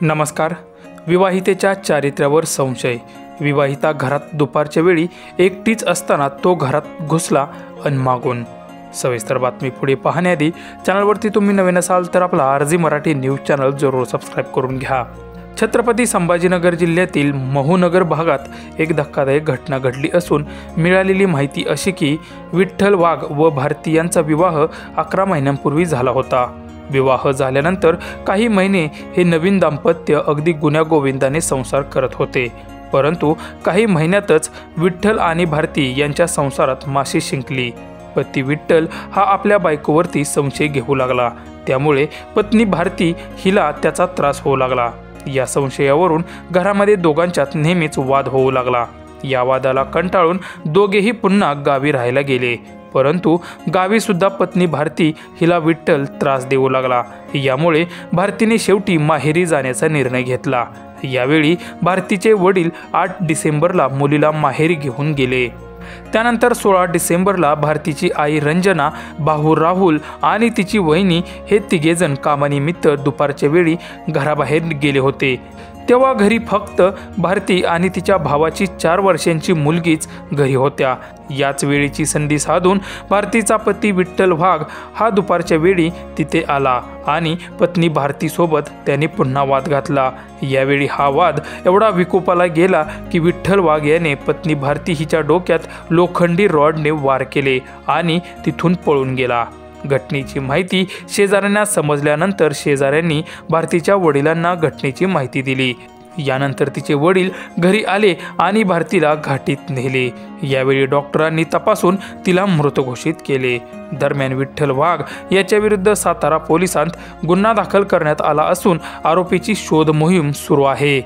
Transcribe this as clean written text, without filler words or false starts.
नमस्कार। विवाहितेच्या चारित्र्यावर संशय। विवाहिता घरात दुपारच्या वेळी एकटीच असताना तो घरात घुसला आणि मागून। सविस्तर बातमी पुढे पाहण्याआधी चॅनलवरती तुम्ही नवीन असाल तर आपला आरजी मराठी न्यूज चॅनल जरूर सबस्क्राईब करून घ्या। छत्रपती संभाजीनगर जिल्ह्यातील महूनगर भागात एक धक्कादायक घटना घडली असून मिळालेली माहिती अशी की विठ्ठल वाघ व भारती यांचा विवाह 11 महिन्यांपूर्वी झाला होता। विवाह झाल्यानंतर काही महिने हे नवीन दाम्पत्य अगदी गुण्यागोविंदाने संसार करत होते, परंतु काही महिन्यातच विठ्ठल आणि भारती यांच्या संसारात माशी शिंकली। पती विठ्ठल हा आपल्या बायकोवरती संशय घेऊ लागला, त्यामुळे पत्नी भारती हिला त्याचा त्रास होऊ लागला। या संशयावरून घरामध्ये दोघांच्यात नेहमीच वाद होऊ लागला। या वादाला कंटाळून दोघेही पुन्हा गावी राहायला गेले, परंतु गावी सुद्धा पत्नी भारती हिला विठ्ठल त्रास देऊ लागला। यामुळे भारतीने शेवटी माहेरी जाण्याचा निर्णय घेतला। यावेळी भारतीचे वडील 8 डिसेंबरला मुलीला माहेरी घेऊन गेले। त्यानंतर 16 डिसेंबरला भारतीची आई रंजना, भाऊ राहुल आणि तिची वहिनी हे तिघेजण कामानिमित्त दुपारच्या वेळी घराबाहेर गेले होते। तेव्हा घरी फक्त भारती आणि तिच्या भावाची 4 वर्षांची मुलगीच घरी होत्या। याच वेळेची संधी साधून भारतीचा पती विठ्ठल वाघ हा दुपारच्या वेळी तिथे आला आणि पत्नी भारतीसोबत त्याने पुन्हा वाद घातला। यावेळी हा वाद एवढा विकोपाला गेला की विठ्ठल वाघ याने पत्नी भारती हिच्या डोक्यात लोखंडी रॉडने वार केले आणि तिथून पळून गेला। घटनेची माहिती शेजाऱ्यांना समजल्यानंतर शेजाऱ्यांनी भारतीच्या वडिलांना घटनेची माहिती दिली। यानंतर तिचे वडील घरी आले आणि भारतीला घाटीत नेले। यावेळी डॉक्टरांनी तपासून तिला मृत घोषित केले। दरम्यान विठ्ठल वाघ याच्या विरुद्ध सातारा पोलिसांत गुन्हा दाखल करण्यात आला असून आरोपीची शोध मोहीम सुरू आहे।